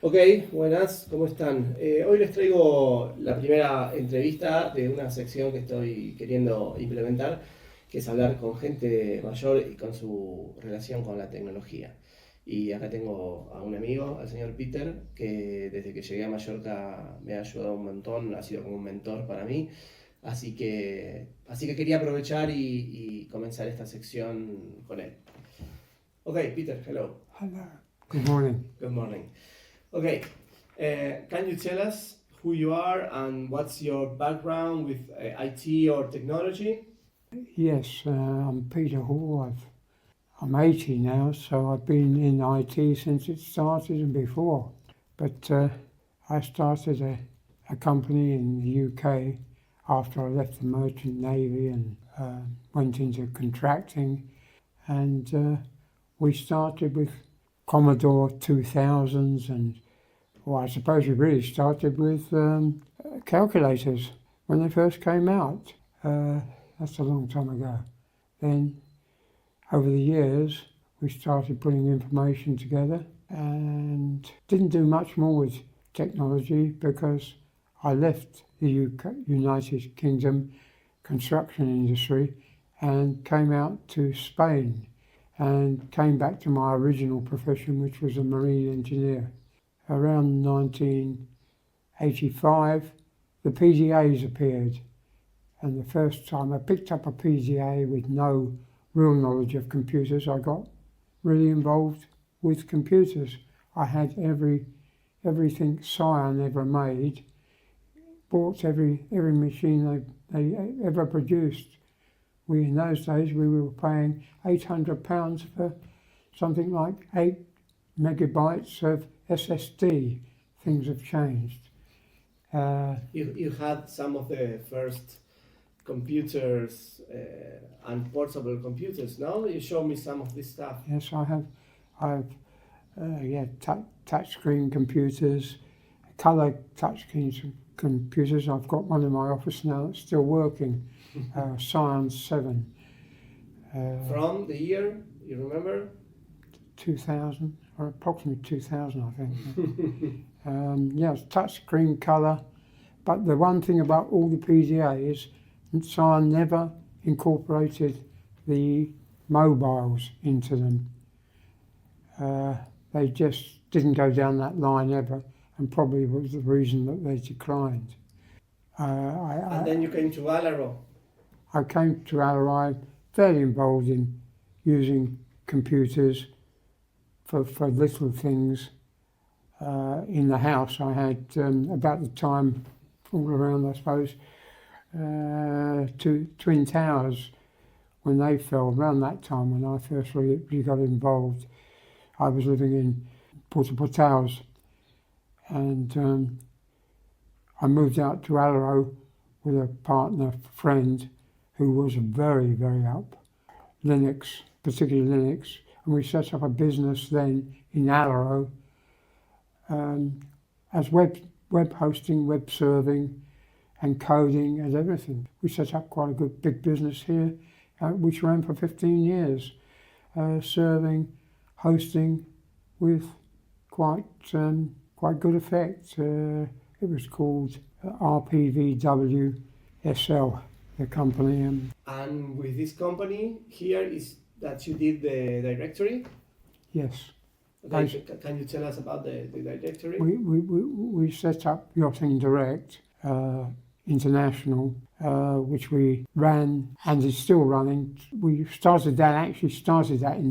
Ok, buenas, ¿cómo están? Hoy les traigo la primera entrevista de una sección que estoy queriendo implementar, que es hablar con gente mayor y con su relación con la tecnología. Y acá tengo a un amigo, al señor Peter, que desde que llegué a Mallorca me ha ayudado un montón, ha sido como un mentor para mí. Así que quería aprovechar y comenzar esta sección con él. Ok, Peter, hello. Hello. Good morning. Good morning. Okay, can you tell us who you are and what's your background with IT or technology? Yes, I'm Peter Hall. I'm 80 now, so I've been in IT since it started and before. But I started a company in the UK after I left the Merchant Navy and went into contracting. And we started with Commodore 2000s and, well, I suppose we really started with calculators when they first came out. That's a long time ago. Then, over the years, we started putting information together and didn't do much more with technology because I left the UK, United Kingdom construction industry and came out to Spain and came back to my original profession, which was a marine engineer. Around 1985, the PDAs appeared, and the first time I picked up a PDA with no real knowledge of computers, I got really involved with computers. I had everything Scion ever made, bought every machine they ever produced. In those days we were paying £800 for something like 8 megabytes of SSD. Things have changed. You had some of the first computers and portable computers, no? You showed me some of this stuff. Yes, I have. Touchscreen computers, colour touchscreen computers. I've got one in my office now that's still working. Science 7. From the year, you remember? 2000, or approximately 2000, I think. Yes, touchscreen colour. But the one thing about all the PDAs, Scion never incorporated the mobiles into them. They just didn't go down that line ever, and probably was the reason that they declined. And then you came to Alaro. I came to Alaro fairly involved in using computers for little things. In the house I had, about the time, all around I suppose, two Twin Towers, when they fell, around that time when I first really got involved. I was living in Port Towers, and I moved out to Alaro with a friend who was very, very up Linux, particularly Linux, and we set up a business then in Alaro as web hosting, web serving, and coding and everything. We set up quite a good big business here, which ran for 15 years, serving, hosting with quite good effect. It was called RPVWSL, the company. And with this company here is that you did the directory? Yes. Okay, can you tell us about the directory? We set up Yachting Direct International, which we ran and is still running. We started that in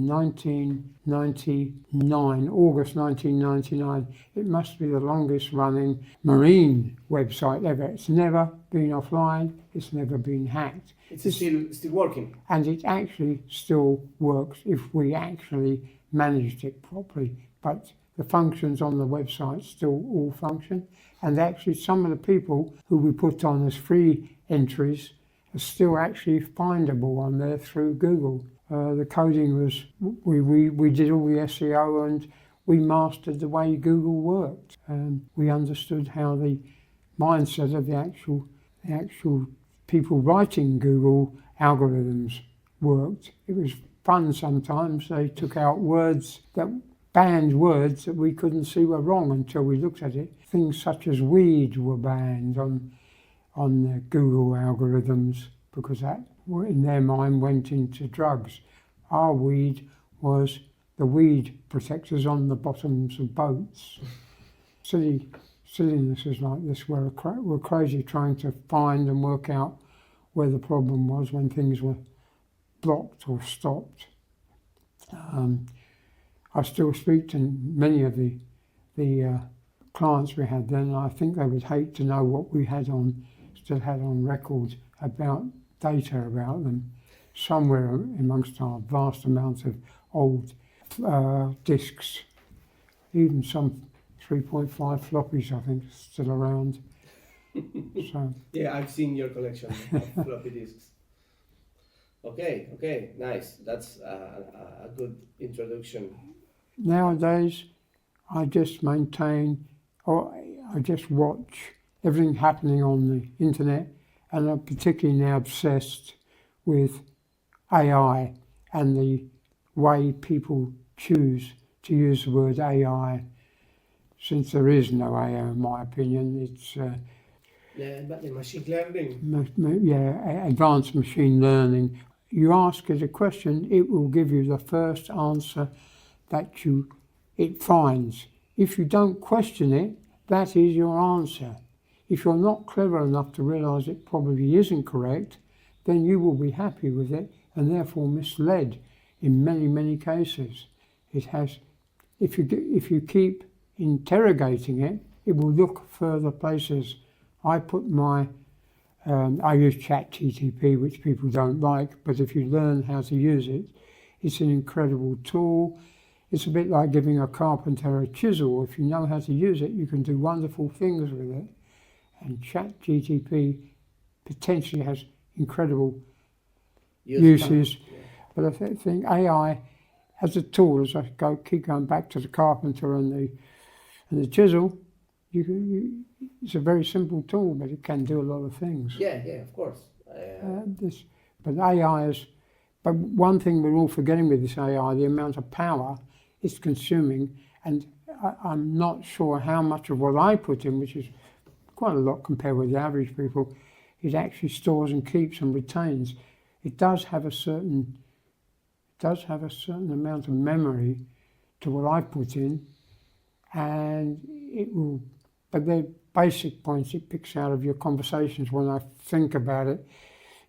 1999, August 1999. It must be the longest running marine website ever. It's never been offline, it's never been hacked. It's still working. And it actually still works if we actually managed it properly. But the functions on the website still all function. And actually some of the people who we put on as free entries are still actually findable on there through Google. The coding was, we did all the SEO and we mastered the way Google worked. We understood how the mindset of the actual people writing Google algorithms worked. It was fun sometimes. They took out words that banned words that we couldn't see were wrong until we looked at it. Things such as weed were banned on the Google algorithms because that, in their mind, went into drugs. Our weed was the weed protectors on the bottoms of boats. Sillinesses like this were crazy trying to find and work out where the problem was when things were blocked or stopped. I still speak to many of the clients we had then, and I think they would hate to know what we still had on record about data about them somewhere amongst our vast amounts of old discs, even some 3.5 floppies I think still around. So yeah, I've seen your collection of floppy disks. Okay, nice. That's a good introduction. Nowadays, I just maintain, or I just watch everything happening on the internet, and I'm particularly now obsessed with AI and the way people choose to use the word AI. Since there is no AI, in my opinion, it's But the machine learning. Advanced machine learning. You ask it a question, it will give you the first answer that it finds. If you don't question it, that is your answer. If you're not clever enough to realise it probably isn't correct, then you will be happy with it and therefore misled in many, many cases. It has, if you keep interrogating it, it will look further places. I use ChatGPT, which people don't like, but if you learn how to use it, it's an incredible tool. It's a bit like giving a carpenter a chisel. If you know how to use it, you can do wonderful things with it. And ChatGPT potentially has incredible uses. Yeah. But I think AI as a tool, as I keep going back to the carpenter and the chisel, it's a very simple tool, but it can do a lot of things. Yeah, of course. But AI is, but one thing we're all forgetting with this AI, the amount of power it's consuming, and I'm not sure how much of what I put in, which is quite a lot compared with the average people, it actually stores and keeps and retains. It does have a certain amount of memory to what I put in, and it will, but the basic points it picks out of your conversations. When I think about it,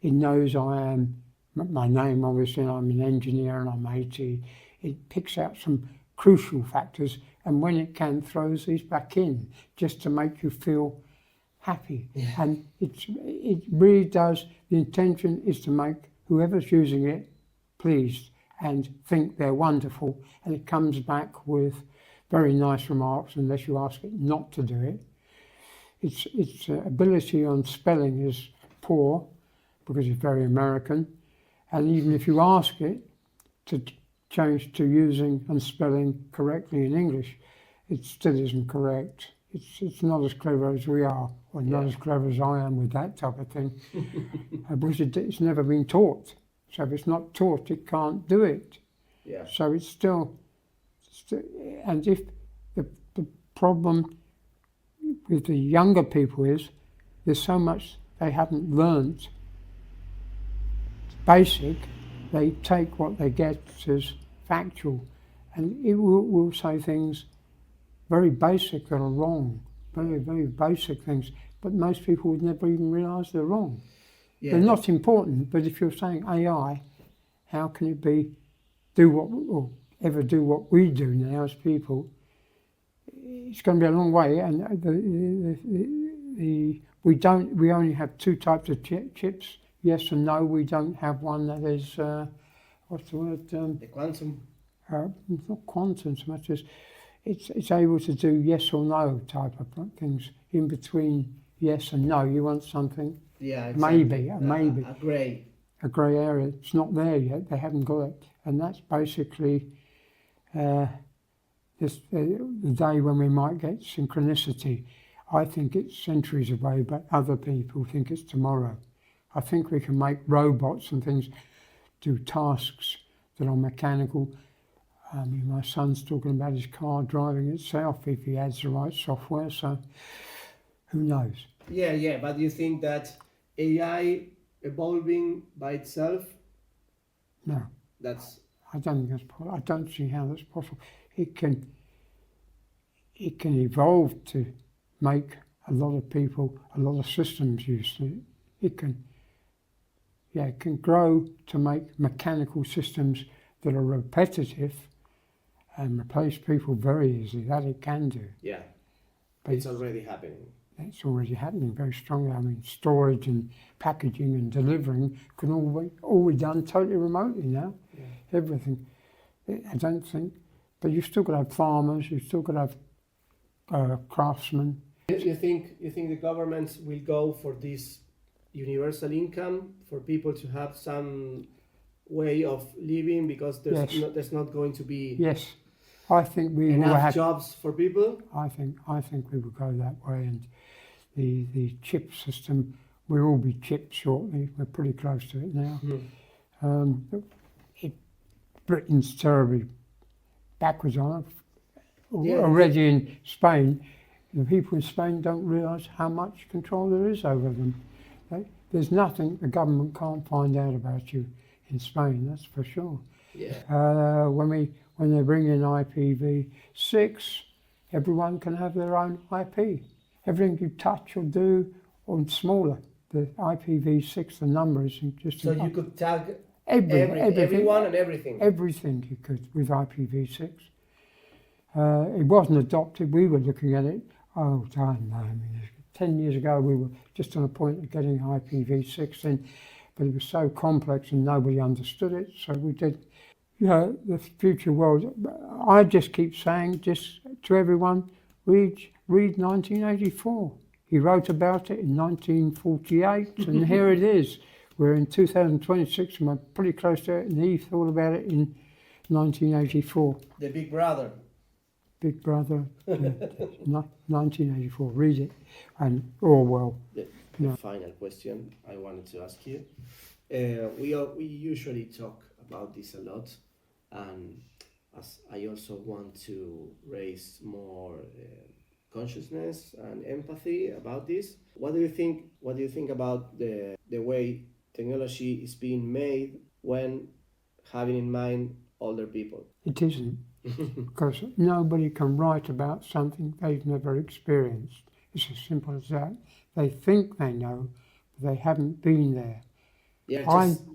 it knows I am, my name obviously, and I'm an engineer and I'm 80. It picks out some crucial factors, and when it can, throws these back in just to make you feel happy. Yeah. And it really does, the intention is to make whoever's using it pleased and think they're wonderful, and it comes back with very nice remarks unless you ask it not to do it. Its ability on spelling is poor because it's very American, and even if you ask it to change to using and spelling correctly in English, it still isn't correct. It's not as clever as we are, or not as clever as I am with that type of thing, because it's never been taught. So if it's not taught, it can't do it. Yeah. So it's still, and if the problem with the younger people is there's so much they haven't learnt basic, they take what they get as factual, and it will say things very basic that are wrong, very, very basic things, but most people would never even realise they're wrong. Yeah. They're not important, but if you're saying AI, how can it do what we do now as people? It's going to be a long way, and we only have two types of chips, yes and no. We don't have one that is what's the word? The quantum. Not quantum so much as it's able to do yes or no type of things. In between yes and no, you want something. Yeah, exactly. Maybe. A grey area. It's not there yet. They haven't got it, and that's basically the day when we might get synchronicity. I think it's centuries away, but other people think it's tomorrow. I think we can make robots and things do tasks that are mechanical I mean, my son's talking about his car driving itself if he adds the right software, so who knows? Yeah, but you think that AI evolving by itself, No, that's... I don't think that's possible. I don't see how that's possible. It can evolve to make a lot of people, a lot of systems use it. It can grow to make mechanical systems that are repetitive and replace people very easily. That it can do. Yeah, But it's already happening. it's already happening very strongly. I mean, storage and packaging and delivering can all be done totally remotely now. Yeah. Everything. I don't think, but you've still got to have farmers. You've still got to have craftsmen. You think the governments will go for this universal income for people to have some way of living, because there's not going to be Yes, I think we will enough have jobs for people? I think we will go that way, and the chip system, we'll all be chipped shortly. We're pretty close to it now. Britain's terribly backwards on it. Yeah. Already in Spain, the people in Spain don't realise how much control there is over them. There's nothing the government can't find out about you in Spain, that's for sure. Yeah. When they bring in IPv6, everyone can have their own IP. Everything you touch or do, or smaller, the IPv6, the numbers, just So you could tag everyone and everything. Everything you could with IPv6. It wasn't adopted. We were looking at it. Oh, I don't know. I mean, 10 years ago, we were just on the point of getting IPv6 in, but it was so complex and nobody understood it. So we did. You know, the future world. I just keep saying, just to everyone, read 1984. He wrote about it in 1948, and here it is. We're in 2026, and we're pretty close to it, and he thought about it in 1984. The Big Brother. Big Brother, 1984. Read it, and Orwell. The final question I wanted to ask you. We usually talk about this a lot, and as I also want to raise more consciousness and empathy about this. What do you think? What do you think about the way technology is being made when having in mind older people? It isn't, because nobody can write about something they've never experienced. It's as simple as that. They think they know, but they haven't been there. Yeah,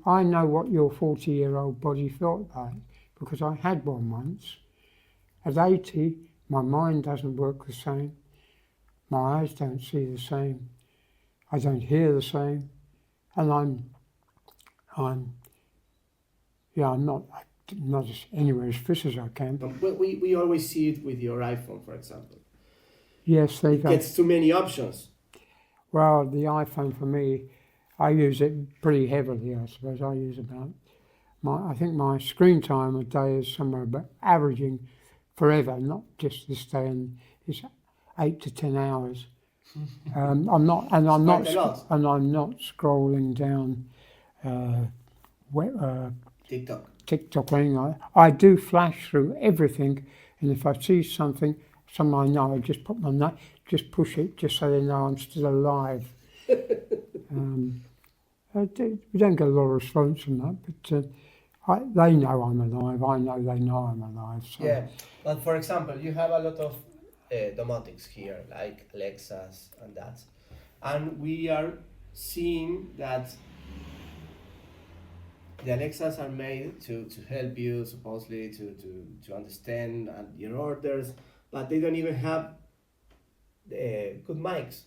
I know what your 40-year-old body felt like, because I had one once. At 80, my mind doesn't work the same. My eyes don't see the same. I don't hear the same. And I'm not anywhere as fit as I can. But we always see it with your iPhone, for example. Yes, it gets too many options. Well, the iPhone for me, I use it pretty heavily, I suppose. I use about, I think my screen time a day is somewhere about averaging forever, not just this day, and it's 8 to 10 hours. I'm not scrolling down TikTok or anything like that. I do flash through everything, and if I see something I know, I just put just push it, just so they know I'm still alive. We don't get a lot of response from that, but they know I'm alive. I know they know I'm alive. So. Yeah, but for example, you have a lot of domotics here, like Alexas and that, and we are seeing that the Alexas are made to help you, supposedly to understand your orders, but they don't even have good mics.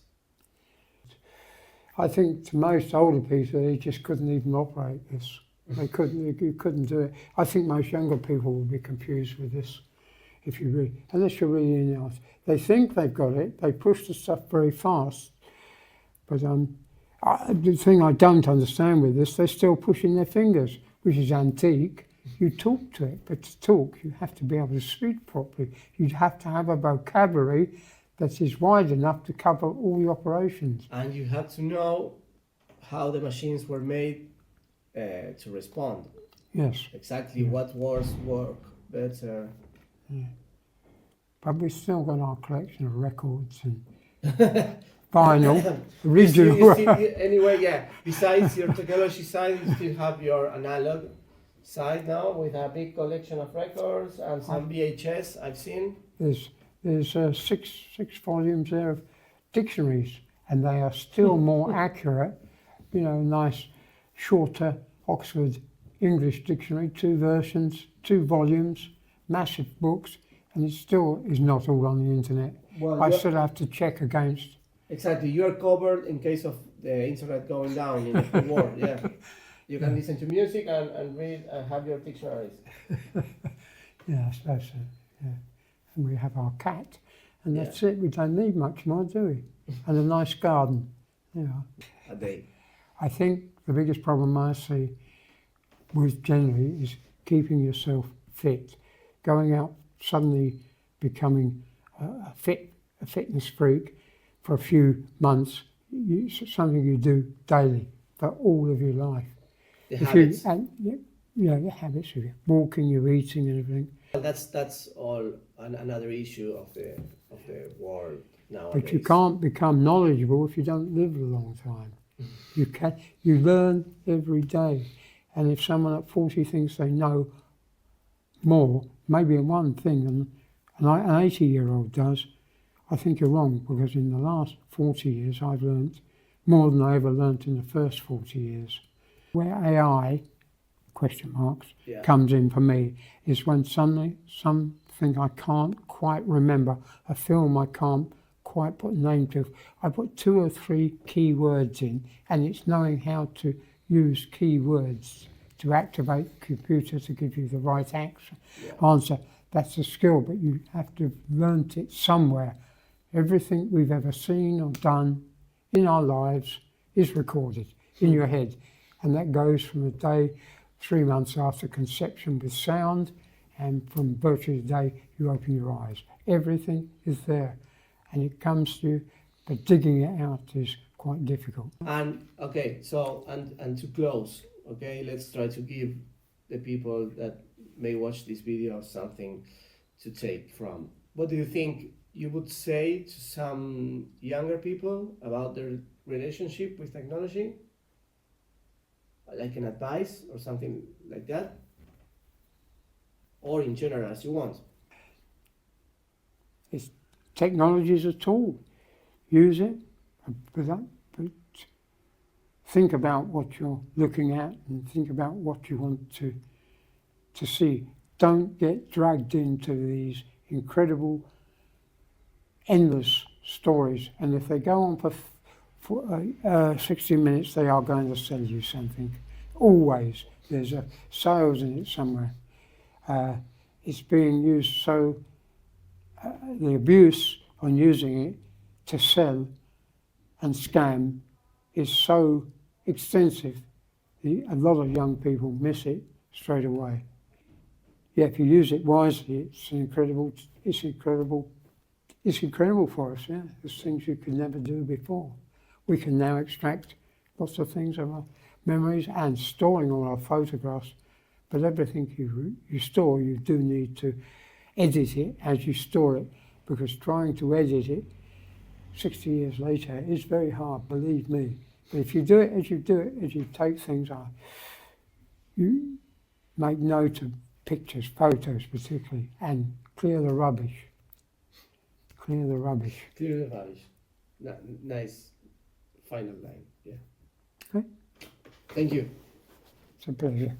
I think to most older people, they just couldn't even operate this. You couldn't do it. I think most younger people will be confused with this, unless you're really in it. They think they've got it. They push the stuff very fast, but the thing I don't understand with this, they're still pushing their fingers, which is antique. You talk to it, but to talk, you have to be able to speak properly. You'd have to have a vocabulary that is wide enough to cover all the operations. And you have to know how the machines were made to respond. Yes. Exactly what words work better. Yeah. But we've still got our collection of records and vinyl, original. Anyway, yeah. Besides your technology side, you still have your analog side now with a big collection of records and some VHS I've seen. There's six volumes there of dictionaries, and they are still more accurate. You know, nice, shorter Oxford English dictionary, 2 versions, 2 volumes, massive books, and it still is not all on the internet. Well, I still have to check against. Exactly, you are covered in case of the internet going down in the world. Yeah, you can listen to music and read and have your dictionaries. Yeah, I suppose so. Yeah, and we have our cat, and that's it. We don't need much more, do we? And a nice garden. Yeah. A day. I think the biggest problem I see with generally is keeping yourself fit. Going out suddenly becoming a fitness freak for a few months, it's something you do daily for all of your life. The habits. The habits of walking, your eating, and everything. That's all another issue of the world nowadays. But you can't become knowledgeable if you don't live a long time. You learn every day, and if someone at 40 thinks they know more, maybe in one thing than an 80-year-old does, I think you're wrong, because in the last 40 years I've learnt more than I ever learnt in the first 40 years. Where AI, question marks, comes in for me is when something I can't quite remember, a film I can't quite put a name to. I put 2 or 3 key words in, and it's knowing how to use key words to activate the computer to give you the right answer. That's a skill, but you have to have learnt it somewhere. Everything we've ever seen or done in our lives is recorded in your head, and that goes from the day 3 months after conception with sound, and from virtually the day you open your eyes. Everything is there, and it comes to you, but digging it out is quite difficult. And okay, so and to close, okay, let's try to give the people that may watch this video something to take from. What do you think you would say to some younger people about their relationship with technology? Like an advice or something like that? Or in general, as you want. Technology is a tool. Use it, but think about what you're looking at and think about what you want to see. Don't get dragged into these incredible, endless stories. And if they go on for 60 minutes, they are going to sell you something. Always. There's a sales in it somewhere. It's being used so, the abuse on using it to sell and scam is so extensive. A lot of young people miss it straight away. Yeah, if you use it wisely, it's incredible for us, yeah. There's things you could never do before. We can now extract lots of things of our memories and storing all our photographs, but everything you store, you do need to edit it as you store it, because trying to edit it 60 years later is very hard, believe me. But if you do it as you take things out, you make note of pictures, photos particularly, and clear the rubbish. Clear the rubbish. Clear the rubbish. Nice final line, yeah. Okay. Thank you. It's a pleasure.